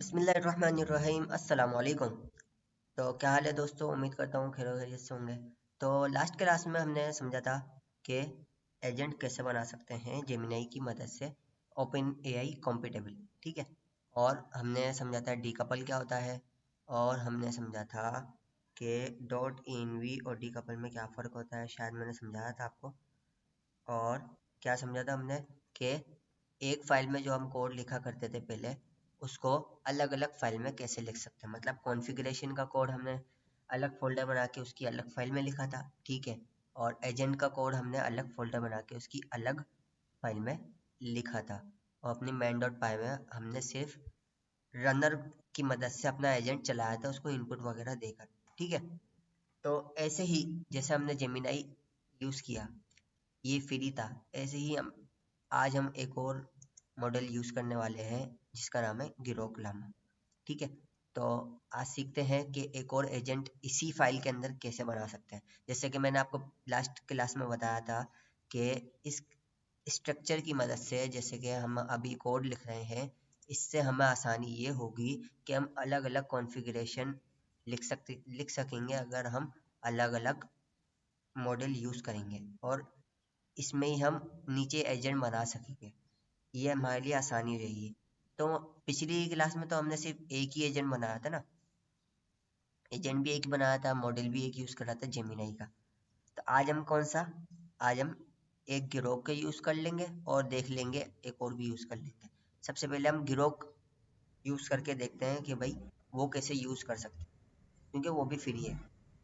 बिस्मिल्लाहिर्रहमानिर्रहीम अस्सलाम वालेकुम। तो क्या हाल है दोस्तों, उम्मीद करता हूँ खैर खैरियत से होंगे। तो लास्ट क्लास में हमने समझा था कि एजेंट कैसे बना सकते हैं जेमिनाई की मदद से ओपन एआई कॉम्पिटेबल, ठीक है। और हमने समझा था डीकपल क्या होता है, और हमने समझा था कि डॉट इनवी और डीकपल में क्या फ़र्क होता है, शायद मैंने समझाया था आपको। और क्या समझा था हमने कि एक फाइल में जो हम कोड लिखा करते थे पहले, उसको अलग अलग फाइल में कैसे लिख सकते हैं। मतलब कॉन्फ़िगरेशन का कोड हमने अलग फोल्डर बना के उसकी अलग फाइल में लिखा था, ठीक है। और एजेंट का कोड हमने अलग फोल्डर बना के उसकी अलग फाइल में लिखा था। और अपनी main डॉट पाई में हमने सिर्फ रनर की मदद से अपना एजेंट चलाया था, उसको इनपुट वगैरह देकर, ठीक है। तो ऐसे ही जैसे हमने जेमिनाई यूज़ किया, ये फ्री था, ऐसे ही हम एक और मॉडल यूज़ करने वाले हैं जिसका नाम है गिरोक लामा, ठीक है। तो आज सीखते हैं कि एक और एजेंट इसी फाइल के अंदर कैसे बना सकते हैं। जैसे कि मैंने आपको लास्ट क्लास में बताया था कि इस स्ट्रक्चर की मदद से, जैसे कि हम अभी कोड लिख रहे हैं, इससे हमें आसानी ये होगी कि हम अलग अलग कॉन्फ़िगरेशन लिख सकेंगे अगर हम अलग अलग मॉडल यूज़ करेंगे, और इसमें ही हम नीचे एजेंट बना सकेंगे। ये हमारे लिए आसानी रहेगी। तो पिछली क्लास में तो हमने सिर्फ एक ही एजेंट बनाया था ना, एजेंट भी एक बनाया था, मॉडल भी एक यूज़ करा था जेमिनाई का। तो आज हम कौन सा, आज हम एक गिरोक का यूज़ कर लेंगे और देख लेंगे एक और भी यूज़ कर लेंगे। सबसे पहले हम गिरोक यूज़ करके देखते हैं कि भाई वो कैसे यूज़ कर सकते हैं, क्योंकि वो भी फ्री है।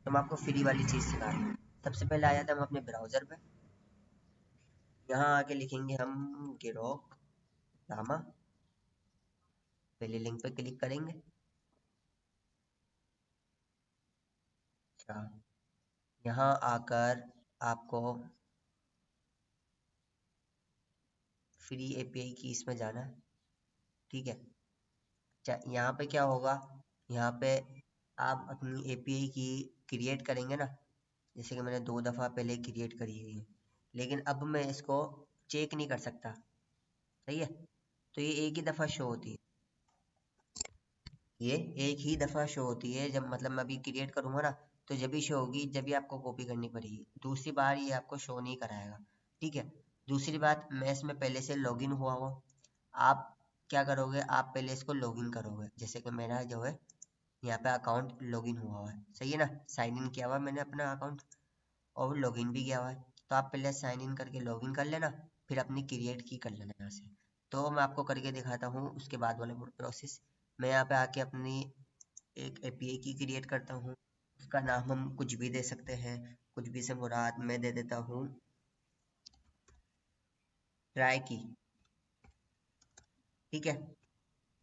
तो मैं आपको फ्री वाली चीज़ सिखा रहा हूँ। सबसे पहले आ जाते हैं हम अपने ब्राउज़र पे। यहाँ आके लिखेंगे हम गिरोक लामा, पहले लिंक पे क्लिक करेंगे। अच्छा, यहाँ आकर आपको फ्री एपीआई की इसमें जाना है, ठीक है। अच्छा, यहाँ पे क्या होगा, यहाँ पे आप अपनी एपीआई की क्रिएट करेंगे ना, जैसे कि मैंने 2 दफ़ा पहले क्रिएट करी हुई है, लेकिन अब मैं इसको चेक नहीं कर सकता, सही है। तो ये एक ही दफ़ा शो होती है, ये एक ही दफ़ा शो होती है। जब मतलब मैं अभी क्रिएट करूँगा ना, तो जब भी शो होगी, जब भी आपको कॉपी करनी पड़ेगी, दूसरी बार ये आपको शो नहीं कराएगा, ठीक है। दूसरी बात, मैं इसमें पहले से लॉगिन हुआ हूँ। आप क्या करोगे, आप पहले इसको लॉगिन करोगे, जैसे कि मेरा जो है यहाँ पे अकाउंट लॉगिन हुआ हुआ है, सही है ना, साइन इन किया हुआ है मैंने अपना अकाउंट, और लॉगिन भी किया हुआ है। तो आप पहले साइन इन करके लॉगिन कर लेना, फिर अपनी क्रिएट की कर लेना यहाँ से। तो मैं आपको करके दिखाता हूँ उसके बाद वाले प्रोसेस। मैं यहाँ पे आके अपनी एक एपीआई की क्रिएट करता हूँ। उसका नाम हम कुछ भी दे सकते हैं, कुछ भी से मुराद मैं दे देता हूँ ट्राई की, ठीक है।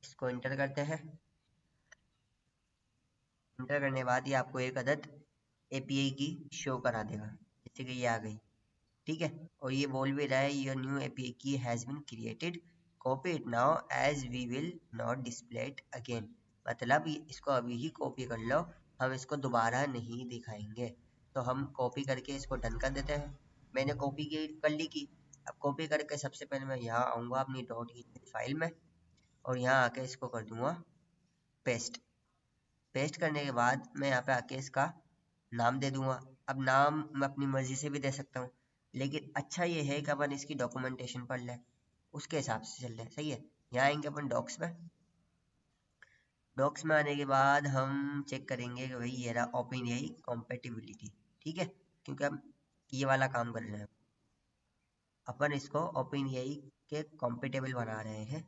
इसको इंटर करते हैं। इंटर करने के बाद ये आपको एक अदद एपीआई की शो करा देगा, जैसे कि ये आ गई, ठीक है। और ये बोल भी रहा है your new API key has been created, copy it now as we will not display it again. मतलब इसको अभी ही कॉपी कर लो, हम इसको दोबारा नहीं दिखाएंगे। तो हम कॉपी करके इसको डन कर देते हैं। मैंने कॉपी की कर ली की। अब कॉपी करके सबसे पहले मैं यहाँ आऊँगा अपनी डॉट फाइल में, और यहाँ आके इसको कर दूँगा पेस्ट। पेस्ट करने के बाद मैं यहाँ पे आके इसका नाम दे दूंगा। अब नाम मैं अपनी मर्जी से भी दे सकता हूँ, लेकिन अच्छा ये है कि अपन इसकी डॉक्यूमेंटेशन पढ़ लें, उसके हिसाब से चल रहे, सही है। यहाँ आएंगे अपन डॉक्स में। डॉक्स में आने के बाद हम चेक करेंगे कि भाई ये रहा ओपन एआई कॉम्पेटिबिलिटी, ठीक है, क्योंकि हम ये वाला काम कर रहे हैं। अपन इसको ओपन एआई के कॉम्पेटेबल बना रहे हैं।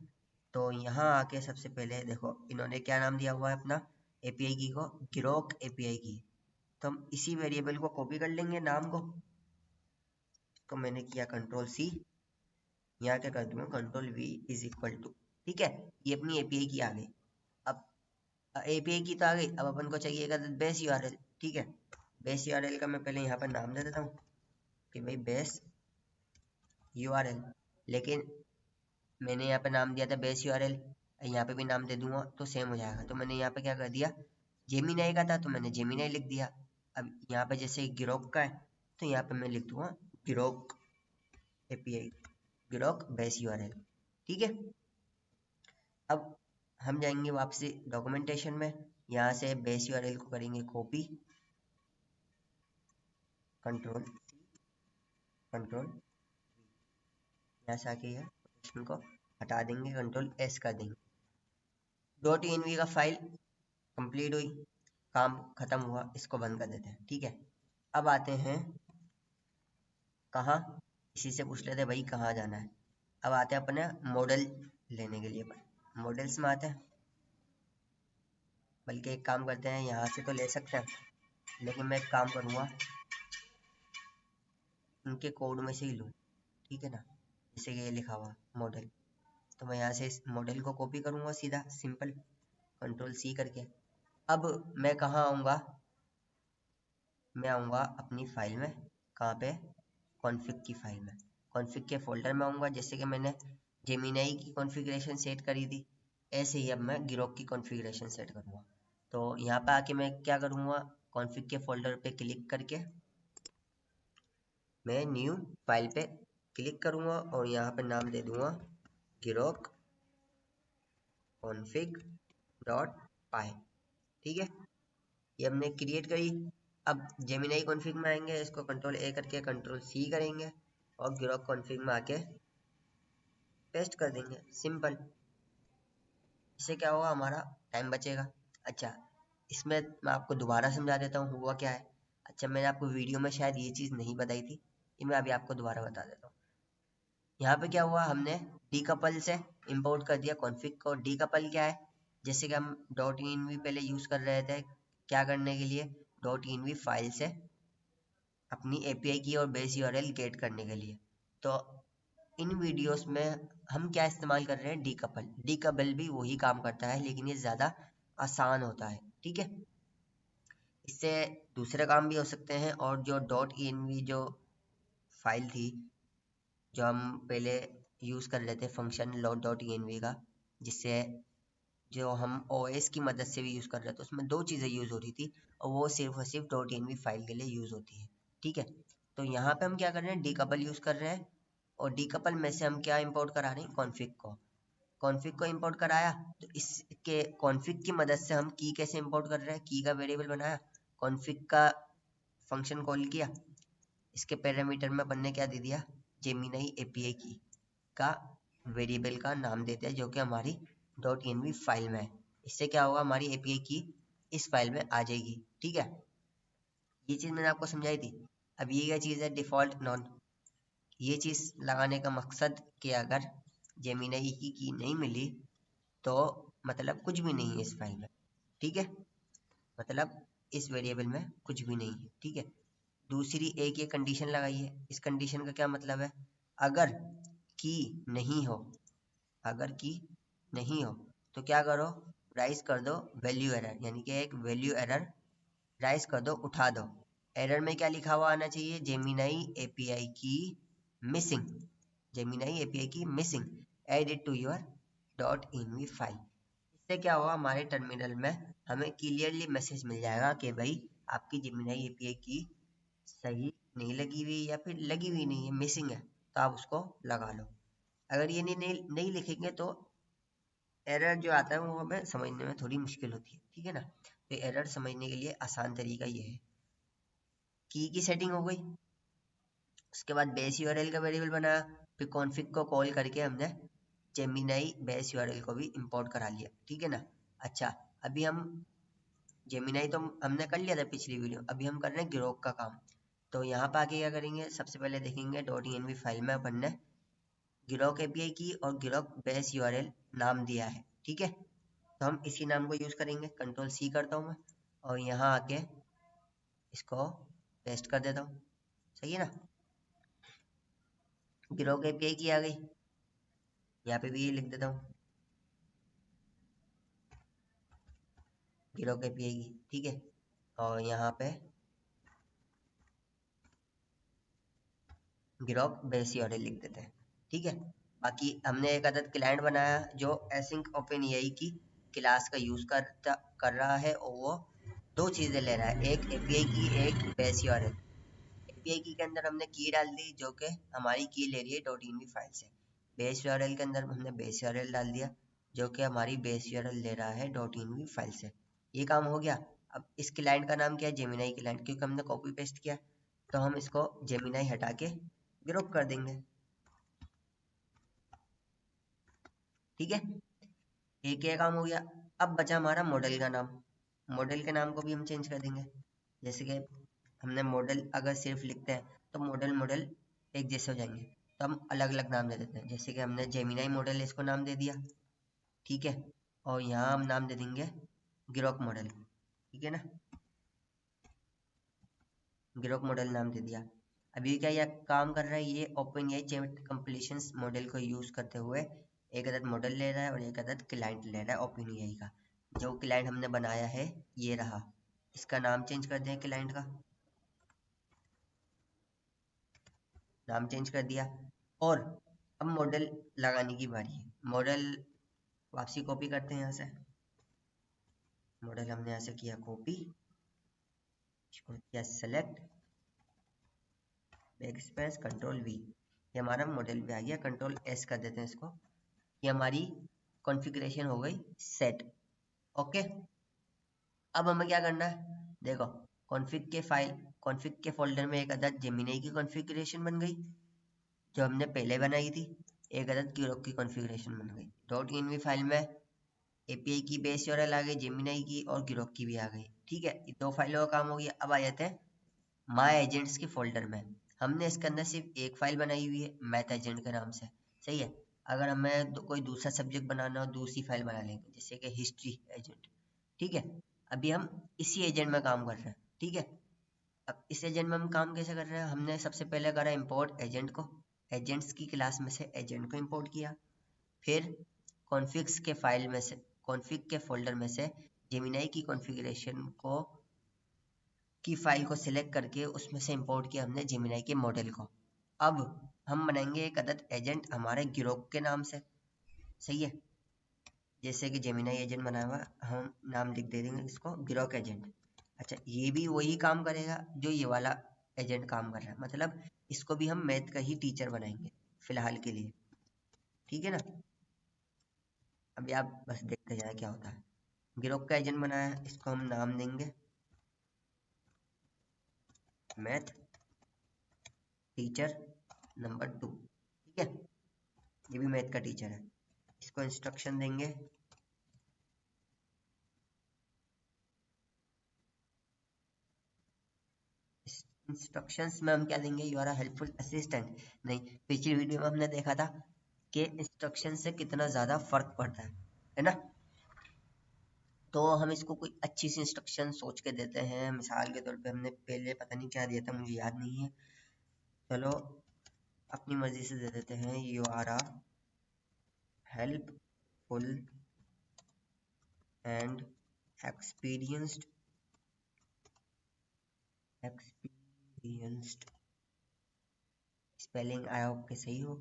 तो यहाँ आके सबसे पहले देखो इन्होंने क्या नाम दिया हुआ है अपना एपीआई की को, गिरोक एपीआई की। तो हम इसी वेरिएबल को कॉपी कर लेंगे नाम को। तो मैंने किया कंट्रोल सी, यहाँ क्या कर दूंगा control V is equal to, ठीक है। ये अपनी एपीआई की आ गई। अब एपीआई की तो आ गई, अब अपन को चाहिएगा बेस यूआरएल, ठीक है। बेस यूआरएल का मैं पहले यहाँ पर नाम दे देता हूँ कि भाई बेस यूआरएल, लेकिन मैंने यहाँ पे नाम दिया था बेस यूआरएल, यहाँ पे भी नाम दे दूंगा तो सेम हो जाएगा। तो मैंने यहाँ पे क्या कर दिया, जेमिनाई का था तो मैंने जेमिनाई लिख दिया। अब यहाँ पे जैसे गिरोक का है, तो यहाँ पे मैं लिख दूंगा गिरोक एपीआई, गिरोक बेस यूआरएल, ठीक है। अब हम जाएंगे वापसी डॉक्यूमेंटेशन में, यहाँ से बेस यूआरएल को करेंगे कॉपी, कंट्रोल कंट्रोल यहाँ से आके ये को हटा देंगे, कंट्रोल एस कर देंगे। डॉट एनवी का फाइल कंप्लीट हुई, काम खत्म हुआ, इसको बंद कर देते हैं। ठीक है, अब आते हैं कहाँ, इसी से पूछ लेते हैं भाई कहाँ जाना है। अब आते हैं अपने मॉडल लेने के लिए, मॉडल्स में आते हैं, बल्कि एक काम करते हैं, यहाँ से तो ले सकते हैं, लेकिन मैं एक काम करूँगा इनके कोड में से ही लूँ। ठीक है ना, जैसे कि ये लिखा हुआ मॉडल, तो मैं यहाँ से इस मॉडल को कॉपी करूँगा सीधा, सिंपल कंट्रोल सी करके। अब मैं कहाँ आऊँगा, मैं आऊँगा अपनी फाइल में, कहाँ पे, कॉन्फ़िग की फाइल में, कॉन्फ़िग के फोल्डर में आऊँगा। जैसे कि मैंने जेमिनाई की कॉन्फ़िगरेशन सेट करी थी, ऐसे ही अब मैं ग्रोक की कॉन्फ़िगरेशन सेट करूँगा। तो यहाँ पे आके मैं क्या करूँगा, कॉन्फ़िग के फोल्डर पे क्लिक करके मैं न्यू फाइल पे क्लिक करूँगा और यहाँ पे नाम दे दूँगा ग्रोक config डॉट पाई। ठीक है, ये हमने क्रिएट करी। अब जेमिनाई कॉन्फ़िग में आएंगे, इसको कंट्रोल ए करके कंट्रोल सी करेंगे और ग्रोक कॉन्फ़िग में आके पेस्ट कर देंगे, सिंपल। इससे क्या होगा, हमारा टाइम बचेगा। अच्छा, इसमें मैं आपको दोबारा समझा देता हूँ हुआ क्या है। अच्छा, मैंने आपको वीडियो में शायद ये चीज़ नहीं बताई थी, ये मैं अभी आपको दोबारा बता देता हूँ। यहाँ पे क्या हुआ, हमने डीकपल से इंपोर्ट कर दिया कॉन्फ़िग को। डीकपल क्या है, जैसे कि हम डॉट इनवी पहले यूज़ कर रहे थे, क्या करने के लिए, डॉट इनवी फाइल से अपनी एपीआई की और बेस यूआरएल गेट करने के लिए। तो इन वीडियोस में हम क्या इस्तेमाल कर रहे हैं, डीकपल। डीकपल भी वही काम करता है, लेकिन ये ज़्यादा आसान होता है। ठीक है, इससे दूसरे काम भी हो सकते हैं। और जो डॉट इनवी जो फाइल थी, जो हम पहले यूज़ कर रहे थे फंक्शन लोड डॉट env का, जिससे जो हम ओएस की मदद से भी यूज़ कर रहे थे, उसमें दो चीज़ें यूज़ हो रही थी और वो सिर्फ और सिर्फ डॉट env फाइल के लिए यूज़ होती है। ठीक है, तो यहाँ पे हम क्या कर रहे हैं, डीकपल यूज़ कर रहे हैं और डीकपल में से हम क्या इंपोर्ट करा रहे हैं, कॉन्फ़िग को। कॉन्फ़िग को इंपोर्ट कराया, तो इसके कॉन्फ़िग की मदद से हम की कैसे इंपोर्ट कर रहे हैं, की का वेरिएबल बनाया, कॉन्फ़िग का फंक्शन कॉल किया, इसके पैरामीटर में अपन ने क्या दे दिया, जेमिनाई एपीआई की का वेरिएबल का नाम देते हैं, जो कि हमारी डॉट एनवी फाइल में है। इससे क्या होगा, हमारी एपीआई की इस फाइल में आ जाएगी। ठीक है, ये चीज़ मैंने आपको समझाई थी। अब ये क्या चीज़ है, डिफ़ॉल्ट नॉन। ये चीज़ लगाने का मकसद कि अगर जेमिनाई की नहीं मिली तो मतलब कुछ भी नहीं है इस फाइल में। ठीक है, मतलब इस वेरिएबल में कुछ भी नहीं है। ठीक है, दूसरी एक ये कंडीशन लगाई है। इस कंडीशन का क्या मतलब है, अगर की नहीं हो, अगर की नहीं हो तो क्या करो, राइज कर दो वैल्यू एरर, यानी कि एक वैल्यू एरर राइज कर दो, उठा दो। एरर में क्या लिखा हुआ आना चाहिए, Gemini API key missing, Gemini API key missing, add it to your dot env file. इससे क्या होगा, हमारे टर्मिनल में हमें क्लियरली मैसेज मिल जाएगा कि भाई आपकी जेमिनाई एपीआई की सही नहीं लगी हुई या फिर लगी हुई नहीं है, मिसिंग है, तो आप उसको लगा लो। अगर ये नहीं लिखेंगे तो एरर जो आता है वो हमें समझने में थोड़ी मुश्किल होती है। ठीक है ना, तो एरर समझने के लिए आसान तरीका ये है। की सेटिंग हो गई, उसके बाद बेस यूआरएल का वेरिएबल बनाया, फिर कॉन्फ़िग को कॉल करके हमने जेमिनाई बेस यूआरएल को भी इंपोर्ट करा लिया। ठीक है ना। अच्छा, अभी हम जेमिनाई तो हमने कर लिया था पिछली वीडियो, अभी हम कर रहे हैं ग्रोक का काम। तो यहाँ पर आके क्या करेंगे, सबसे पहले देखेंगे डॉट env फाइल में अपन ने ग्रोक एपीआई की और ग्रोक बेस यूआरएल नाम दिया है। ठीक है, तो हम इसी नाम को यूज़ करेंगे। कंट्रोल सी करता हूँ मैं और यहाँ आके इसको पेस्ट कर देता हूँ। सही है ना, ग्रोक एपीआई की आ गई, यहाँ पे भी ये लिख देता हूँ ग्रोक एपीआई की। ठीक है, और यहाँ पे ग्रोक बेस यूआरएल लिख देते हैं। ठीक है, बाकी हमने एक अदद क्लाइंट बनाया जो एसिंक ओपन एआई की क्लास का यूज़ कर रहा है और वो दो चीज़ें ले रहा है, एक एपीआई की, एक बेस यूआरएल। एपीआई की के अंदर हमने की डाल दी जो कि हमारी की ले रही है डॉट इनवी फाइल से। बेस यूआरएल के अंदर हमने बेस यूआरएल डाल दिया जो कि हमारी बेस यूआरएल ले रहा है .env फाइल से। ये काम हो गया। अब इस क्लाइंट का नाम क्या है, जेमिनाई क्लाइंट, क्योंकि हमने कॉपी पेस्ट किया। तो हम इसको जेमिनाई हटा के ग्रुप कर देंगे। ठीक है, एक ये काम हो गया। अब बचा हमारा मॉडल का नाम। मॉडल के नाम को भी हम चेंज कर देंगे। जैसे कि हमने मॉडल अगर सिर्फ लिखते हैं तो मॉडल मॉडल एक जैसे हो जाएंगे, तो हम अलग अलग नाम दे देते हैं। जैसे कि हमने जेमिनाई मॉडल इसको नाम दे दिया, ठीक है, और यहाँ हम नाम दे देंगे ग्रोक मॉडल, ठीक है ना, ग्रोक मॉडल नाम दे दिया। अभी क्या यह काम कर रहा है, ये open AI chat completion model को यूज करते हुए एक अदद मॉडल ले रहा है और एक अदद क्लाइंट ले रहा है ओपन एआई का। जो क्लाइंट हमने बनाया है ये रहा, इसका नाम चेंज कर दें, क्लाइंट का नाम चेंज कर दिया। और अब मॉडल लगाने की बारी है। मॉडल वापसी कॉपी करते हैं यहाँ से। मॉडल हमने यहाँ से किया कॉपी, इसको किया select, back space control we, ये हमारा मॉडल पे आ गया। कंट्रोल एस कर देते हैं इसको। ये हमारी कॉन्फ़िगरेशन हो गई सेट। ओके, अब हमें क्या करना है, देखो कॉन्फ़िग के फोल्डर में एक अदद जेमिनी की कॉन्फ़िगरेशन बन गई जो हमने पहले बनाई थी। एक अदद ग्रोक की कॉन्फ़िगरेशन बन गई। .env फाइल में एपीआई की बेस यूआरएल आ गई, जेमिनी की और ग्रोक की भी आ गई। ठीक है, ये दो फाइलों का काम हो गया। अब आ जाते हैं माई एजेंट्स के फोल्डर में। हमने इसके अंदर सिर्फ एक फाइल बनाई हुई है मैथ एजेंट के नाम से, सही है। अगर हमें कोई दूसरा सब्जेक्ट बनाना हो दूसरी फाइल बना लेंगे, जैसे कि हिस्ट्री एजेंट। ठीक है, अभी हम इसी एजेंट में काम कर रहे हैं। ठीक है, अब इस एजेंट में हम काम कैसे कर रहे हैं, हमने सबसे पहले करा इंपोर्ट एजेंट को। एजेंट्स की क्लास में से एजेंट को इंपोर्ट किया। फिर कॉन्फ़िग्स के फाइल में से, कॉन्फ़िग के फोल्डर में से जेमिनी की कॉन्फ़िगरेशन को की फाइल को सिलेक्ट करके उसमें से इंपोर्ट किया हमने जेमिनी के मॉडल को। अब हम बनाएंगे एक अदद एजेंट हमारे ग्रोक के नाम से, सही है। जैसे कि जेमिनी एजेंट बनाया हुआ, हम नाम लिख दे देंगे इसको ग्रोक एजेंट। अच्छा, ये भी वही काम करेगा जो ये वाला एजेंट काम कर रहा है, मतलब इसको भी हम मैथ का ही टीचर बनाएंगे फिलहाल के लिए। ठीक है ना, अभी आप बस देखते जाए क्या होता है। ग्रोक का एजेंट बनाया है, इसको हम नाम देंगे मैथ टीचर नंबर 2। ठीक है, ये भी मैथ का टीचर है। इसको इंस्ट्रक्शन देंगे इंस्ट्रक्शंस में हम क्या देंगे, you are a helpful assistant. नहीं, पिछली वीडियो में हमने देखा था कि इंस्ट्रक्शन से कितना ज़्यादा फर्क पड़ता है ना। तो हम इसको कोई अच्छी सी इंस्ट्रक्शन सोच के देते हैं। मिसाल के तौर पे हमने पहले पता नहीं क्या दिया था, मुझे याद नहीं है, चलो अपनी मर्जी से दे देते हैं, you are a helpful and experienced spelling आया हो के सही हो,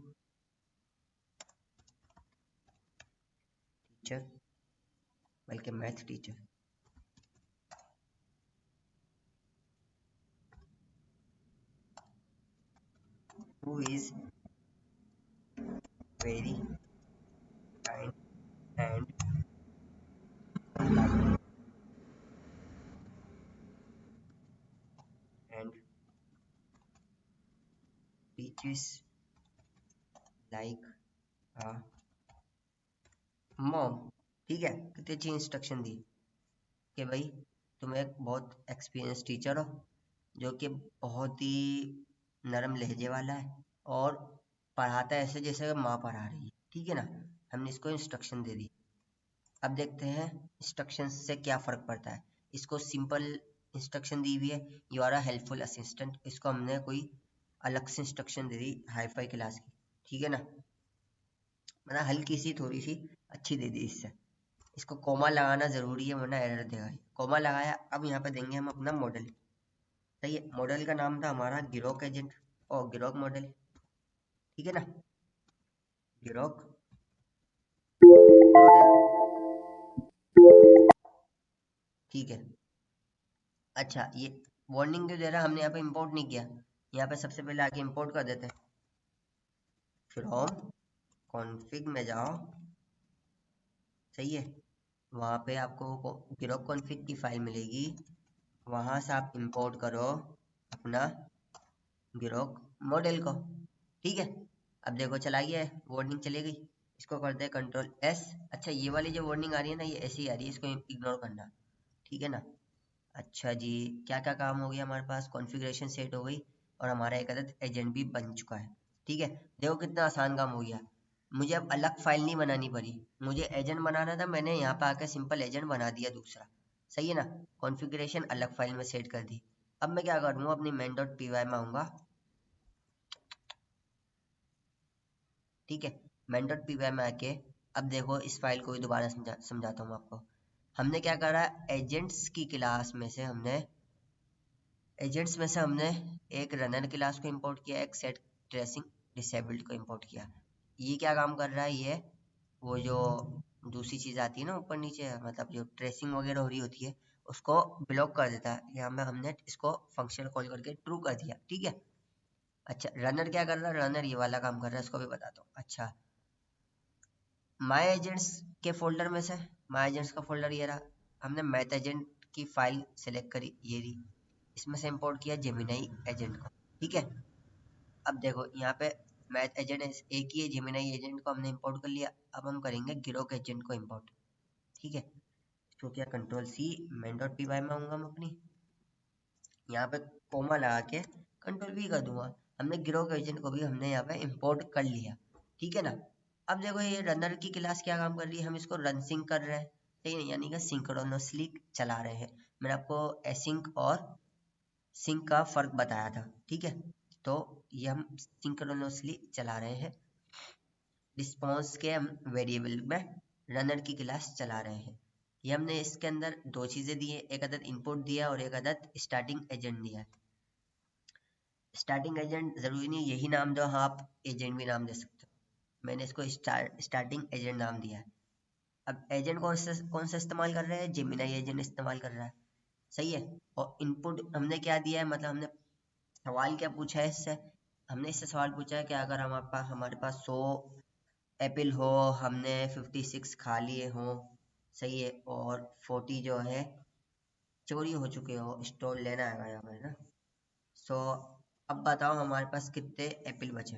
टीचर, बल्कि math teacher. who is very kind and and teaches like a mom। ठीक है, कितनी अच्छी इंस्ट्रक्शन दी कि भाई तुम एक बहुत एक्सपीरियंस टीचर हो जो कि बहुत ही नरम लहजे वाला है और पढ़ाता है ऐसे जैसे माँ पढ़ा रही है। ठीक है ना, हमने इसको इंस्ट्रक्शन दे दी। अब देखते हैं इंस्ट्रक्शन से क्या फ़र्क पड़ता है। इसको सिंपल इंस्ट्रक्शन दी हुई है, you are a helpful assistant. इसको हमने कोई अलग से इंस्ट्रक्शन दे दी हाई फाई क्लास की, ठीक है ना, मतलब हल्की सी थोड़ी सी अच्छी दे दी इससे। इसको कोमा लगाना ज़रूरी है वरना एरर देगा। कोमा लगाया, अब यहाँ पे देंगे हम अपना मॉडल। सही है, मॉडल का नाम था हमारा ग्रोक एजेंट और ग्रोक मॉडल। ठीक है ना, ग्रोक मॉडल। ठीक है, अच्छा ये वार्निंग क्यों दे रहा है, हमने यहाँ पे इंपोर्ट नहीं किया। यहाँ पे सबसे पहले आके इंपोर्ट कर देते हैं। फ्रॉम कॉन्फ़िग में जाओ, सही है। वहाँ पे आपको गिरोक कॉन्फ़िग की फाइल मिलेगी, वहाँ से आप इंपोर्ट करो अपना गिरोक मॉडल को। ठीक है, अब देखो चला गया है, वार्निंग चली गई। इसको करते हैं कंट्रोल एस। अच्छा, ये वाली जो वार्निंग आ रही है ना, ये ऐसी आ रही है, इसको इग्नोर करना। ठीक है ना। अच्छा जी, क्या क्या काम हो गया हमारे पास, कॉन्फ़िगरेशन सेट हो गई और हमारा एक अदद एजेंट भी बन चुका है। ठीक है, देखो कितना आसान काम हो गया। मुझे अब अलग फाइल नहीं बनानी पड़ी, मुझे एजेंट बनाना था, मैंने यहाँ पे आके सिंपल एजेंट बना दिया दूसरा। सही है ना। कॉन्फ़िगरेशन अलग फाइल में सेट कर दी। अब मैं क्या करूँगा, अपनी main डॉट पी वाई में आऊँगा। ठीक है, main डॉट पी वाई में आके अब देखो इस फाइल को भी दोबारा समझाता हूँ आपको। हमने क्या करा, एजेंट्स की क्लास में से हमने एक रनर क्लास को इंपोर्ट किया, एक सेट ट्रेसिंग डिसेबल्ड को इंपोर्ट किया। ये क्या काम कर रहा है, ये वो जो दूसरी चीज आती है ना ऊपर नीचे, मतलब जो ट्रेसिंग वगैरह हो रही होती है, उसको ब्लॉक कर देता है। यहाँ में हमने इसको फंक्शन कॉल करके ट्रू कर दिया। ठीक है। अच्छा, रनर क्या कर रहा है, रनर ये वाला काम कर रहा है, इसको भी बताता हूँ। अच्छा, माई एजेंट्स के फोल्डर में से माई एजेंट्स का फोल्डर ये रहा, हमने मैथ एजेंट की फाइल सेलेक्ट करी, ये रही, इसमें से इंपोर्ट किया जेमिनाई एजेंट को। ठीक है, अब देखो यहाँ पे मैथ एजेंट एक ही है, जेमिनाई एजेंट को हमने इंपोर्ट कर लिया। अब हम करेंगे गिरोक एजेंट को इंपोर्ट। ठीक है, इसको किया control C, main dot P Y में आऊंगा मैं अपनी, यहाँ पे कोमा लगा के कंट्रोल वी कर दूंगा। हमने गिरोक एजेंट को भी हमने यहाँ पे इंपोर्ट कर लिया। ठीक है ना। अब देखो ये रनर की क्लास क्या काम कर रही है, हम इसको रन सिंक कर रहे हैं। ठीक है, यानी कि सिंक्रोनसली चला रहे हैं। मैंने आपको एसिंक और सिंक का फर्क बताया था। ठीक है, तो ये हम सिंक्रोनसली चला रहे हैं। रिस्पॉन्स के हम वेरिएबल में रनर की क्लास चला रहे हैं। ये हमने इसके अंदर दो चीजें दी है, एक अदद इनपुट दिया और एक अदद स्टार्टिंग एजेंट दिया। स्टार्टिंग एजेंट जरूरी नहीं यही नाम दो, हाँ आप एजेंट भी नाम दे सकते हो। मैंने इसको स्टार्टिंग एजेंट नाम दिया है। अब एजेंट कौन सा इस्तेमाल कर रहे हैं, जेमिनाई एजेंट इस्तेमाल कर रहा है। सही है। और इनपुट हमने क्या दिया है, मतलब हमने सवाल क्या पूछा है इससे, हमने इससे सवाल पूछा है कि अगर हमारे पास 100 एप्पल हो, हमने 56 खा लिए हो, सही है, और 40 जो है चोरी हो चुके हो, स्टोर लेना है हमें ना। सो अब बताओ हमारे पास कितने एप्पल बचे।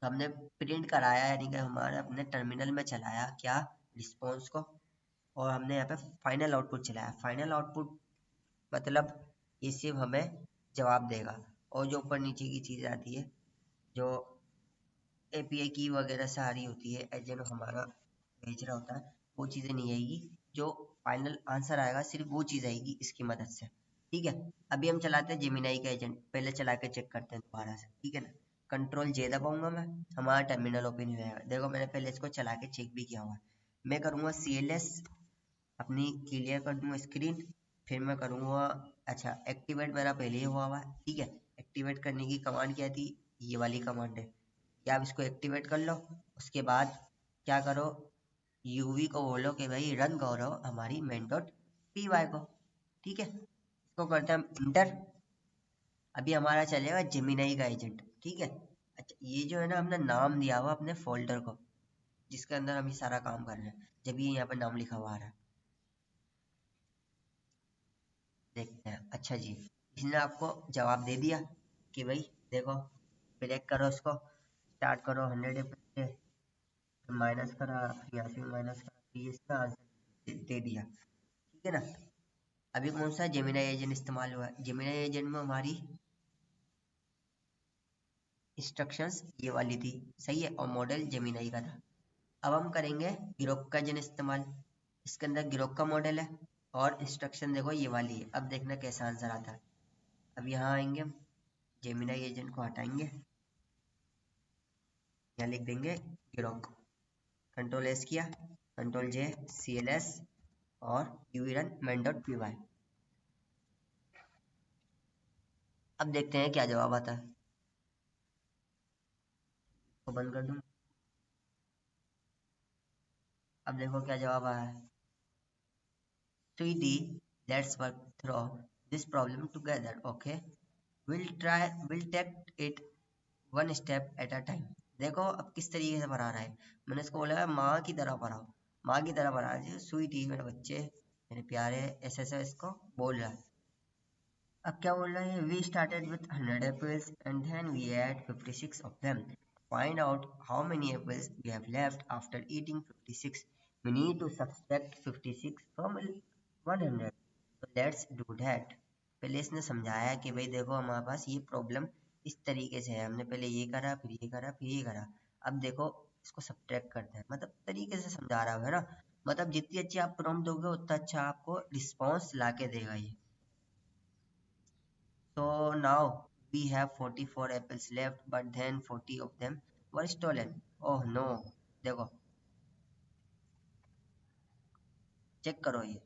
तो हमने प्रिंट कराया, यानी कि हमारे अपने टर्मिनल में चलाया क्या, रिस्पॉन्स को, और हमने यहाँ पे फाइनल आउटपुट चलाया। फाइनल आउटपुट मतलब ये सिर्फ हमें जवाब देगा, और जो ऊपर नीचे की चीज़ आती है, जो एपीआई की वगैरह से आ रही होती है, एजेंट हमारा भेज रहा होता है, वो चीज़ें नहीं आएगी। जो फाइनल आंसर आएगा सिर्फ वो चीज़ आएगी इसकी मदद से। ठीक है, अभी हम चलाते हैं जेमिनाई का एजेंट, पहले चला के चेक करते हैं दोबारा से। ठीक है ना। कंट्रोल जे दबाऊंगा मैं, हमारा टर्मिनल ओपन हो जाएगा। देखो मैंने पहले इसको चला के चेक भी किया हुआ है। मैं करूँगा CLS, अपनी क्लियर कर दूंगा स्क्रीन, फिर मैं करूँगा, अच्छा एक्टिवेट मेरा पहले ही हुआ है। ठीक है, एक्टिवेट करने की कमांड क्या थी, ये वाली कमांड है, या आप इसको एक्टिवेट कर लो। उसके बाद क्या करो, यूवी को बोलो कि भाई रन करो हमारी मेन डॉट पी वाई को। ठीक है, इसको करते हैं हम इंटर। अभी हमारा चलेगा जेमिनाई का एजेंट। ठीक है। अच्छा, ये जो है ना, हमने नाम दिया हुआ अपने फोल्डर को जिसके अंदर हम ये सारा काम कर रहे हैं, जब ये यहाँ पर नाम लिखा हुआ आ रहा है, देखते हैं। अच्छा जी, इसने आपको जवाब दे दिया कि भाई देखो, सिलेक्ट करो इसको, स्टार्ट करो 100 पे, माइनस करा, यहाँ से माइनस करा, तो ये इसका आंसर दे दिया। ठीक है ना। अभी कौन सा जेमिनाई एजेंट इस्तेमाल हुआ है, जेमिनाई एजेंट में हमारी इंस्ट्रक्शंस ये वाली थी, सही है, और मॉडल जेमिनाई का था। अब हम करेंगे गिरोक का एजेंट इस्तेमाल। इसके अंदर गिरोक का मॉडल है और इंस्ट्रक्शन देखो ये वाली है। अब देखना कैसा आंसर आता है। अब यहाँ आएंगे हम, जेमिनाई एजेंट को हटाएंगे, यहाँ लिख देंगे गिरोक, कंट्रोल एस किया, कंट्रोल जे, CLS और UV run main dot P Y. अब देखते हैं क्या जवाब आता है। तो बंद कर दूं, अब देखो क्या जवाब आया है। 3D, let's work through this problem together, okay? We'll take it one step at a time. देखो अब किस तरीके से पढ़ा रहा है। मैंने इसको बोला है माँ की तरह पढ़ाओ, माँ की तरह पढ़ा रहा है, स्वीटी मेरे बच्चे मेरे प्यारे, ऐसे ऐसे इसको बोल रहा है। अब क्या बोल रहा है, we started with 100 apples and then we add 56 of them, find out how many apples we have left after eating 56, we need to subtract 56 from 100, so let's do that. पहले इसने समझाया कि भाई देखो हमारे पास ये प्रॉब्लम इस तरीके से है, हमने पहले ये करा फिर ये करा फिर ये करा, अब देखो इसको सब्ट्रैक्ट करते हैं, मतलब तरीके से समझा रहा है ना। मतलब जितनी अच्छी आप प्रॉम्प्ट दोगे उतना अच्छा आपको रिस्पॉन्स ला के देगा ये। So now we have 44 apples left, but then 40 of them were stolen. Oh no! देखो चेक करो ये।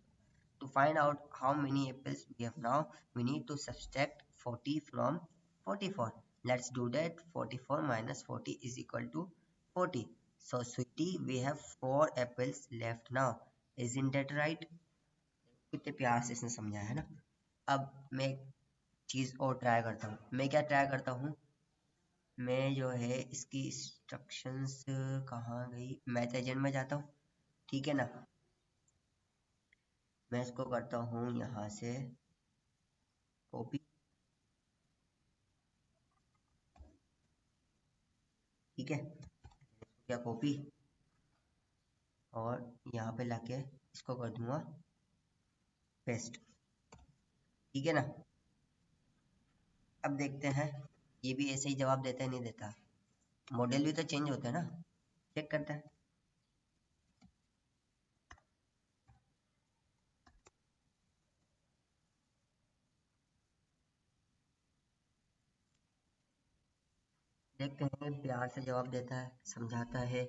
To find out how many apples we have now, we need to subtract 40 from 44. Let's do that. 44 minus 40 is equal to 40. So sweetie, we have 4 apples left now. Isn't that right? कितने प्यार से इसने समझाया है ना। अब मैं एक चीज़ और ट्राई करता हूँ। मैं क्या ट्राई करता हूँ, मैं जो है इसकी इंस्ट्रक्शंस कहाँ गई, मैथ एजेंट में जाता हूँ, ठीक है ना। मैं इसको करता हूँ यहाँ से कॉपी, ठीक है, क्या कॉपी, और यहाँ पे लाके इसको कर दूंगा पेस्ट, ठीक है ना। अब देखते हैं ये भी ऐसे ही जवाब देता है नहीं देता, मॉडल भी तो चेंज होता है ना, चेक करते हैं। देखते हैं प्यार से जवाब देता है, समझाता है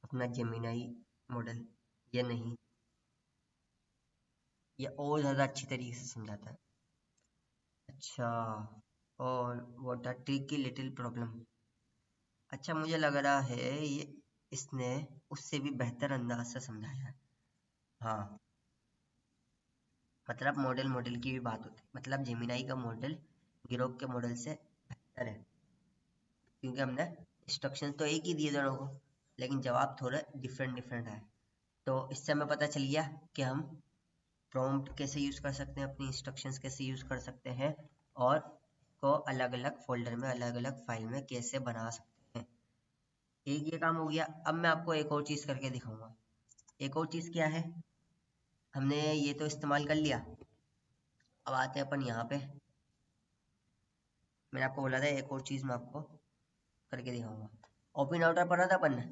अपना जेमिनाई मॉडल, ये नहीं, ये और ज़्यादा अच्छी तरीके से समझाता है। अच्छा, और what a tricky little problem. अच्छा मुझे लग रहा है ये इसने उससे भी बेहतर अंदाज से समझाया है। हाँ, मतलब मॉडल मॉडल की भी बात होती है, मतलब जेमिनाई का मॉडल ग्रोक के मॉडल से बेहतर है, क्योंकि हमने इंस्ट्रक्शन तो एक ही दिए दोनों को, लेकिन जवाब थोड़े डिफरेंट डिफरेंट है। तो इससे हमें पता चल गया कि हम प्रॉम्प्ट कैसे यूज़ कर सकते हैं, अपनी इंस्ट्रक्शंस कैसे यूज़ कर सकते हैं, और को अलग अलग फोल्डर में अलग अलग फाइल में कैसे बना सकते हैं। एक ये काम हो गया। अब मैं आपको एक और चीज़ करके दिखाऊंगा। एक और चीज़ क्या है, हमने ये तो इस्तेमाल कर लिया, अब आते हैं अपन यहाँ पे। मैंने आपको बोला था एक और चीज़ मैं आपको करके दिखाऊंगा। ओपन आउटर पढ़ा था अपन ने,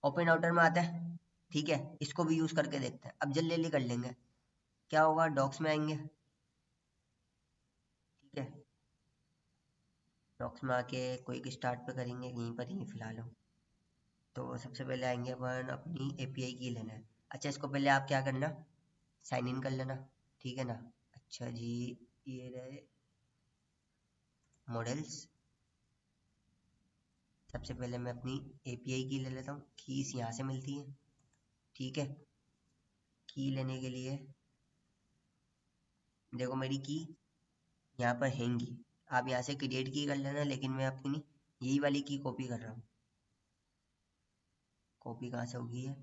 ओपन आउटर में आता है, ठीक है, इसको भी यूज़ करके देखते हैं। अब जल्दी जल्दी कर लेंगे। क्या होगा, डॉक्स में आएंगे, ठीक है, डॉक्स में आके क्विक स्टार्ट पे करेंगे, यहीं पर ही फिलहाल हम। तो सबसे पहले आएंगे अपन अपनी एपीआई की लेना है। अच्छा इसको पहले आप क्या करना, साइन इन कर लेना, ठीक है ना। अच्छा जी, ये रहे मॉडल्स। सबसे पहले मैं अपनी एपीआई की ले लेता हूँ, कीज यहाँ से मिलती है, ठीक है। की लेने के लिए देखो मेरी की यहाँ पर हैंगी, आप यहाँ से क्रिएट की कर लेना, लेकिन मैं अपनी यही वाली की कॉपी कर रहा हूँ। कॉपी कहाँ से होगी है,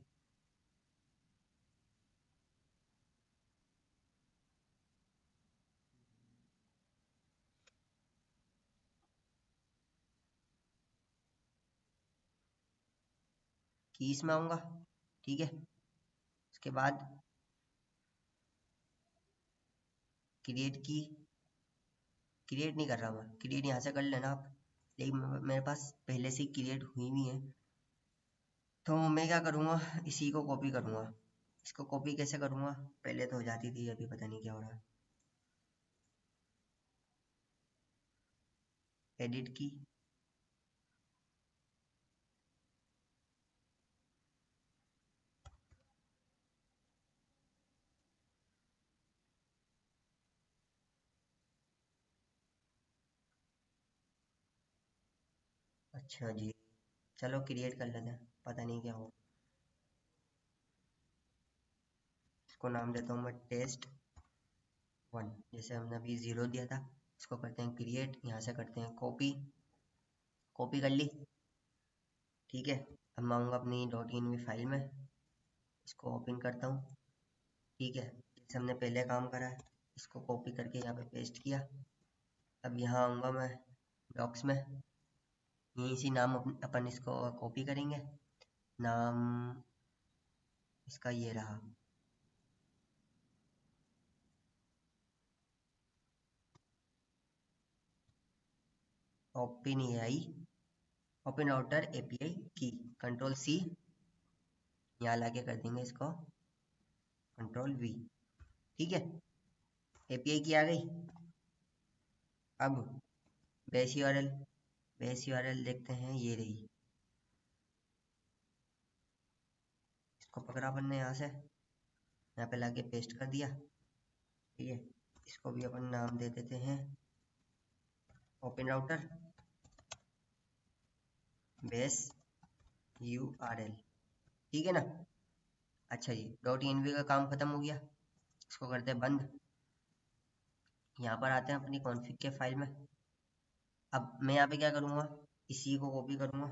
कीज में आऊँगा, ठीक है। उसके बाद क्रिएट की, क्रिएट नहीं कर रहा मैं, क्रिएट यहाँ से कर लेना आप, लेकिन मेरे पास पहले से ही क्रिएट हुई हुई है। तो मैं क्या करूँगा, इसी को कॉपी करूँगा। इसको कॉपी कैसे करूँगा, पहले तो हो जाती थी, अभी पता नहीं क्या हो रहा है। एडिट की, अच्छा जी, चलो क्रिएट कर लेते हैं, पता नहीं क्या हो। इसको नाम देता हूँ मैं टेस्ट 1, जैसे हमने अभी 0 दिया था। इसको करते हैं क्रिएट, यहाँ से करते हैं कॉपी, कॉपी कर ली। ठीक है, अब मैं आऊँगा अपनी .env फाइल में, इसको ओपन करता हूँ। ठीक है, जैसे हमने पहले काम करा है, इसको कॉपी करके यहाँ पे पेस्ट किया। अब यहाँ आऊँगा मैं डॉक्स में, यहीं से नाम अपन इसको कॉपी करेंगे। नाम इसका ये रहा, open AI, open router API की, कंट्रोल सी, यहाँ लाके कर देंगे इसको कंट्रोल वी। ठीक है, एपीआई की आ गई। अब बेस यूआरएल, बेस यूआरएल देखते हैं, ये रही, इसको पकड़ा अपन ने यहाँ से, यहाँ पे लाके पेस्ट कर दिया। ठीक है, इसको भी अपन नाम दे देते हैं ओपन राउटर बेस यूआरएल। ठीक है ना। अच्छा जी, .env का काम खत्म हो गया, इसको करते हैं बंद। यहाँ पर आते हैं अपनी कॉन्फ़िग के फाइल में। अब मैं यहाँ पे क्या करूँगा, इसी को कॉपी करूँगा,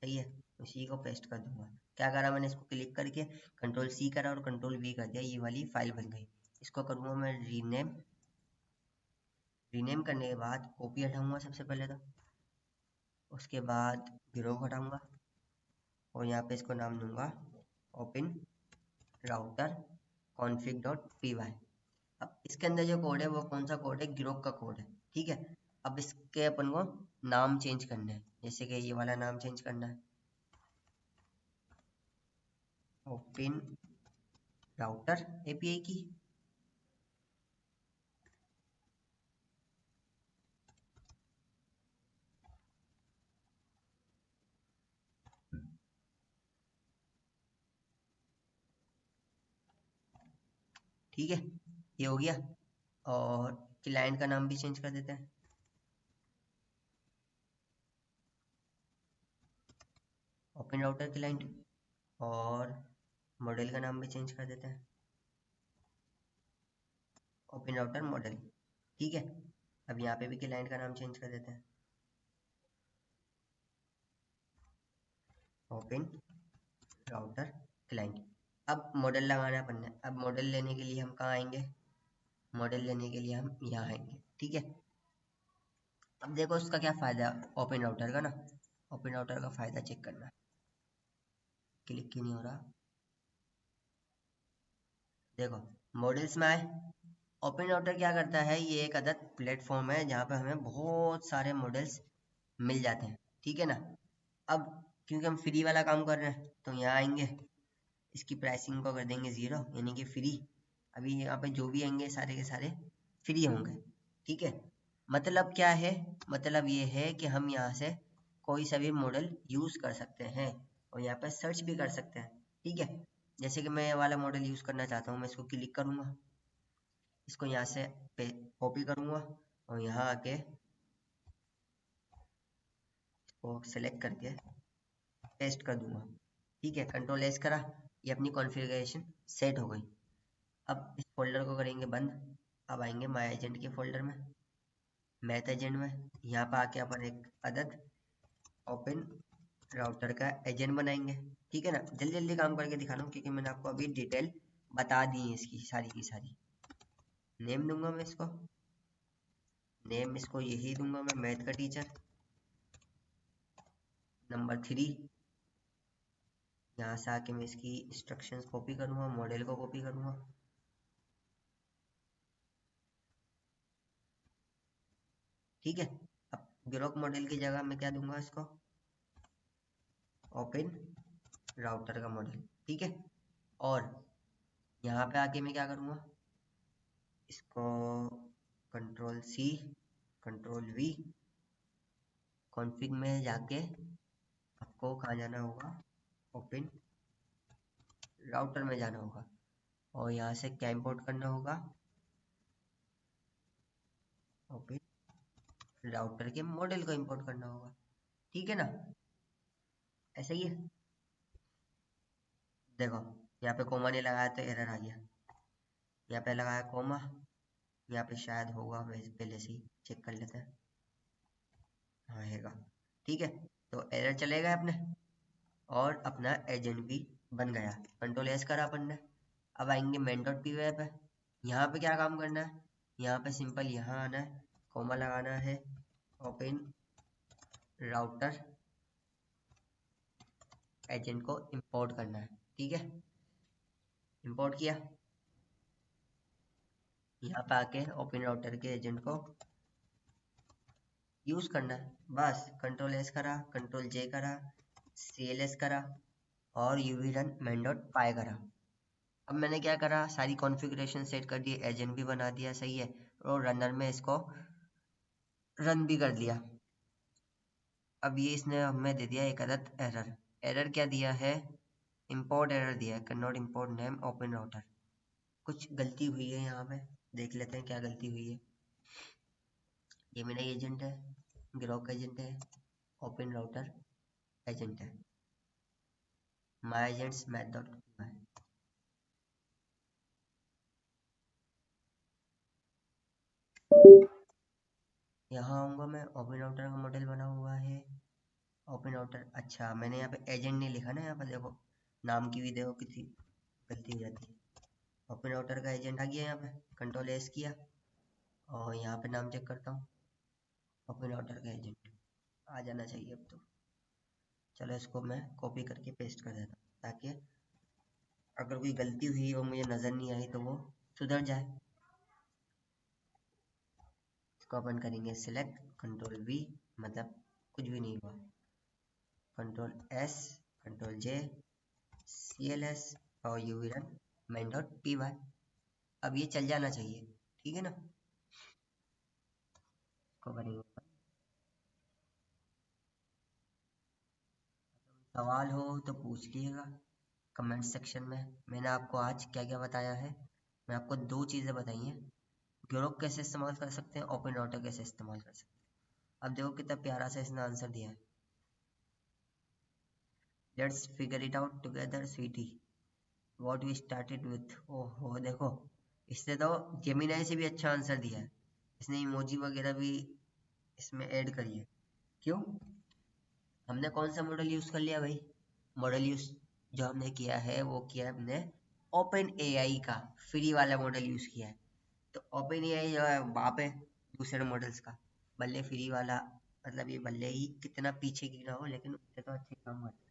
सही है, इसी को पेस्ट कर दूंगा। क्या करा मैंने, इसको क्लिक करके कंट्रोल सी करा और कंट्रोल वी कर दिया, ये वाली फाइल बन गई। इसको करूँगा मैं रीनेम, रीनेम करने के बाद कॉपी हटाऊंगा सबसे पहले तो, उसके बाद गिरोह हटाऊंगा और यहाँ पे इसको नाम दूंगा ओपन राउटर config.py। अब इसके अंदर जो कोड है वो कौन सा कोड है, गिरोह का कोड है। ठीक है, अब इसके अपन को नाम चेंज करना है, जैसे कि ये वाला नाम चेंज करना है, ओपन राउटर एपीआई की। ठीक है, ये हो गया। और क्लाइंट का नाम भी चेंज कर देते हैं, ओपन राउटर क्लाइंट, और मॉडल का नाम भी चेंज कर देते हैं, ओपन राउटर मॉडल। ठीक है, अब यहाँ पे भी क्लाइंट का नाम चेंज कर देते हैं, ओपन राउटर क्लाइंट। अब मॉडल लगाना है अपन ने। अब मॉडल लेने के लिए हम कहाँ आएंगे, मॉडल लेने के लिए हम यहाँ आएंगे। ठीक है, अब देखो उसका क्या फ़ायदा है ओपन राउटर का ना, ओपन राउटर का फ़ायदा चेक करना। क्लिक क्यों नहीं हो रहा, देखो मॉडल्स में आए, ओपन राउटर क्या करता है, ये एक अदद प्लेटफॉर्म है जहाँ पे हमें बहुत सारे मॉडल्स मिल जाते हैं। ठीक है ना। अब क्योंकि हम फ्री वाला काम कर रहे हैं तो यहाँ आएंगे, इसकी प्राइसिंग को कर देंगे 0, यानी कि फ्री। अभी यहाँ पे जो भी आएंगे सारे के सारे फ्री होंगे। ठीक है, मतलब क्या है, मतलब ये है कि हम यहाँ से कोई सा भी मॉडल यूज़ कर सकते हैं और यहाँ पे सर्च भी कर सकते हैं। ठीक है, जैसे कि मैं ये वाला मॉडल यूज़ करना चाहता हूँ, मैं इसको क्लिक करूँगा, इसको यहाँ से कॉपी करूँगा और यहाँ आके इसको सेलेक्ट करके पेस्ट कर दूंगा। ठीक है, कंट्रोल एस करा, ये अपनी कॉन्फ़िगरेशन सेट हो गई। अब इस फोल्डर को करेंगे बंद। अब आएंगे माई एजेंट के फोल्डर में, मैथ एजेंट में, यहाँ पर आके अपन एक अदद ओपन राउटर का एजेंट बनाएंगे। ठीक है ना, जल्दी जल्दी काम करके दिखा रहा हूँ क्योंकि मैंने आपको अभी डिटेल बता दी है इसकी सारी की सारी। नेम दूंगा मैं इसको, नेम इसको यही दूंगा मैं, मैथ का टीचर नंबर 3। यहाँ से आके मैं इसकी इंस्ट्रक्शंस कॉपी करूँगा, मॉडल को कॉपी करूँगा। ठीक है, अब ग्रोक मॉडल की जगह मैं क्या दूंगा इसको, ओपन राउटर का मॉडल। ठीक है, और यहाँ पे आके मैं क्या करूँगा, इसको control C control V, config में जाके आपको कहाँ जाना होगा, ओपन राउटर में जाना होगा और यहाँ से क्या इंपोर्ट करना होगा, ओपन राउटर के मॉडल को इंपोर्ट करना होगा। ठीक है ना, ऐसा ही है। देखो यहाँ पे कोमा नहीं लगाया तो एरर आ गया, यहाँ पे लगाया कोमा, यहाँ पे शायद होगा, पहले से ही चेक कर लेते हैं, हाँ हैगा। ठीक है, तो एरर चलेगा अपने, और अपना एजेंट भी बन गया। कंट्रोल एस करा अपन ने। अब आएंगे मेन डॉट पी वाई पे। यहाँ पे क्या काम करना है, यहाँ पे सिंपल यहाँ आना है, कॉमा लगाना है, ओपन राउटर एजेंट को इंपोर्ट करना है। ठीक है, इंपोर्ट किया। यहाँ पे आके ओपन राउटर के एजेंट को यूज करना है। बस कंट्रोल एस करा, कंट्रोल जे करा, सी एल एस करा और यूवी रन मेन डॉट पाई करा। अब मैंने क्या करा, सारी कॉन्फ़िगरेशन सेट कर दी, एजेंट भी बना दिया, सही है, और रनर में इसको रन भी कर दिया। अब ये इसने हमें दे दिया एक अदद एरर। एरर क्या दिया है, इंपोर्ट एरर दिया है, can not import name open router. कुछ गलती हुई है यहाँ पे, देख लेते हैं क्या गलती हुई है। ये मेरा एजेंट है, ग्रोक एजेंट है, ओपन राउटर एजेंट है, माई एजेंट्स मैथ डॉट कॉम है। यहाँ आऊँगा मैं, ओपन राउटर का मॉडल बना हुआ है, ओपन राउटर। अच्छा मैंने यहाँ पे एजेंट नहीं लिखा ना, यहाँ पर देखो नाम की भी देखो कितनी गलती हो जाती है। ओपन राउटर का एजेंट आ गया यहाँ पे, कंट्रोल एस किया और यहाँ पे नाम चेक करता हूँ, ओपन राउटर का एजेंट आ जाना चाहिए अब तो। चलो इसको मैं कॉपी करके पेस्ट कर देता हूँ ताकि अगर कोई गलती हुई और मुझे नज़र नहीं आई तो वो सुधर जाए। इसको अपन करेंगे सिलेक्ट, कंट्रोल वी, मतलब कुछ भी नहीं हुआ, control S, control J, C L S और U V run main dot P Y. अब ये चल जाना चाहिए, ठीक है ना। इसको करेंगे, सवाल हो तो पूछ लीजिएगा कमेंट सेक्शन में। मैंने आपको आज क्या क्या बताया है, मैं आपको दो चीज़ें बताई हैं, ग्रोक कैसे इस्तेमाल कर सकते हैं, ओपन राउटर कैसे इस्तेमाल कर सकते हैं। अब देखो कितना प्यारा सा इसने आंसर दिया है, let's figure it out together sweetie what we started with. ओहो देखो, इसने तो जेमिनाई से भी अच्छा आंसर दिया है, इसने इमोजी वगैरह भी इसमें ऐड करी है। क्यों, हमने कौन सा मॉडल यूज़ कर लिया भाई, मॉडल यूज़ जो हमने किया है वो किया है हमने ओपन एआई का फ्री वाला मॉडल यूज़ किया है। तो ओपन एआई जो है बाप है दूसरे मॉडल्स का, भले फ्री वाला, मतलब ये भले ही कितना पीछे की ना हो लेकिन उससे तो अच्छे काम करता है।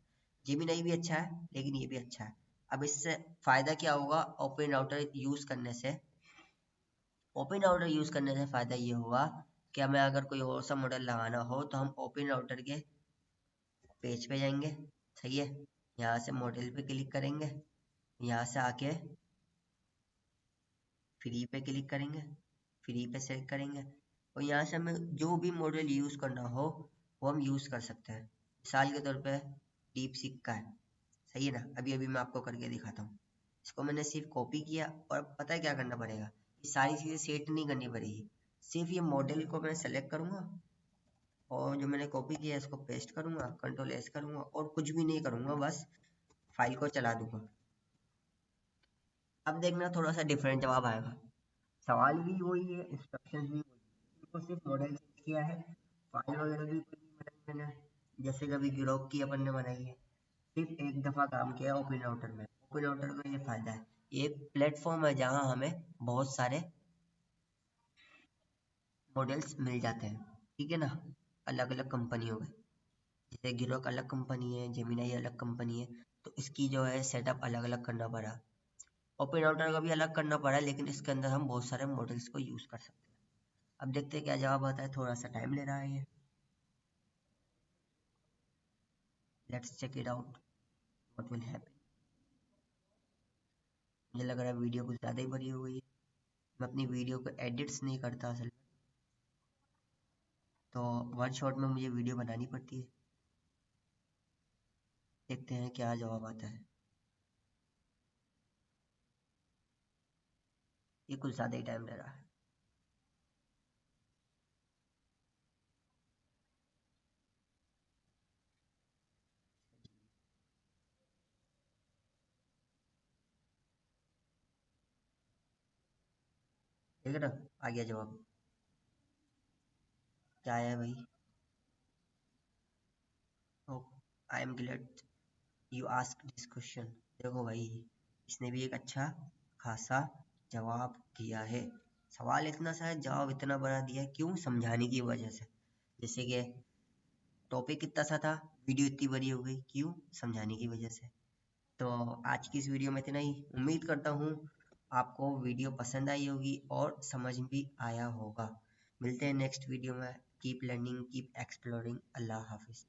जेमिनाई भी अच्छा है लेकिन ये भी अच्छा है। अब इससे फ़ायदा क्या होगा, ओपन राउटर यूज़ करने से, ओपन राउटर यूज़ करने से फ़ायदा ये होगा कि हमें अगर कोई और सा मॉडल लगाना हो तो हम ओपन राउटर के पेज पे जाएंगे, सही है, यहाँ से मॉडल पे क्लिक करेंगे, यहाँ से आके फ्री पे क्लिक करेंगे, फ्री पे सेलेक्ट करेंगे और यहाँ से हमें जो भी मॉडल यूज़ करना हो वो हम यूज़ कर सकते हैं। मिसाल के तौर पे डीप सीक का है, सही है ना, अभी अभी मैं आपको करके दिखाता हूँ। इसको मैंने सिर्फ कॉपी किया और पता है क्या करना पड़ेगा, ये सारी चीज़ें सेट नहीं करनी पड़ेगी, सिर्फ ये मॉडल को मैं सेलेक्ट करूँगा और जो मैंने कॉपी किया है इसको पेस्ट करूँगा, कंट्रोल एस करूँगा और कुछ भी नहीं करूँगा, बस फाइल को चला दूंगा। अब देखना थोड़ा सा डिफरेंट जवाब आएगा, सवाल भी वही है, इंस्ट्रक्शंस भी वही है, तो सिर्फ मॉडल चेंज किया है, फाइल वगैरह भी कुछ नहीं बनाई मैंने, जैसे कभी गिरोक की अपन ने बनाई है, सिर्फ एक दफ़ा काम किया ओपन राउटर में। ओपन राउटर का ये फायदा है, ये एक प्लेटफॉर्म है जहाँ हमें बहुत सारे मॉडल्स मिल जाते हैं, ठीक है ना, अलग अलग कंपनियों के, जैसे गिरोक अलग कंपनी है, जेमिनाई अलग कंपनी है, तो इसकी जो है सेटअप अलग अलग करना पड़ा, ओपन राउटर का भी अलग करना पड़ा, लेकिन इसके अंदर हम बहुत सारे मॉडल्स को यूज़ कर सकते हैं। अब देखते हैं क्या जवाब आता है, थोड़ा सा टाइम ले रहा है ये, let's check it out what will happen. मुझे लग रहा है वीडियो कुछ ज़्यादा ही बड़ी हो गई है, मैं अपनी वीडियो को एडिट्स नहीं करता असल में, तो वन शॉट में मुझे वीडियो बनानी पड़ती है। देखते हैं क्या जवाब आता है, ये कुछ ज़्यादा ही टाइम ले रहा है। ठीक है ना, आ गया जवाब, क्या आया भाई, oh I am glad you ask this question. देखो भाई, इसने भी एक अच्छा खासा जवाब दिया है। सवाल इतना सा है, जवाब इतना बड़ा दिया है, क्यों? समझाने की वजह से। जैसे कि टॉपिक कितना सा था, वीडियो इतनी बड़ी हो गई, क्यों? समझाने की वजह से। तो आज की इस वीडियो में इतना ही। उम्मीद करता हूँ आपको वीडियो पसंद आई होगी और समझ भी आया होगा। मिलते हैं नेक्स्ट वीडियो में। Keep learning, keep exploring. अल्लाह हाफिज।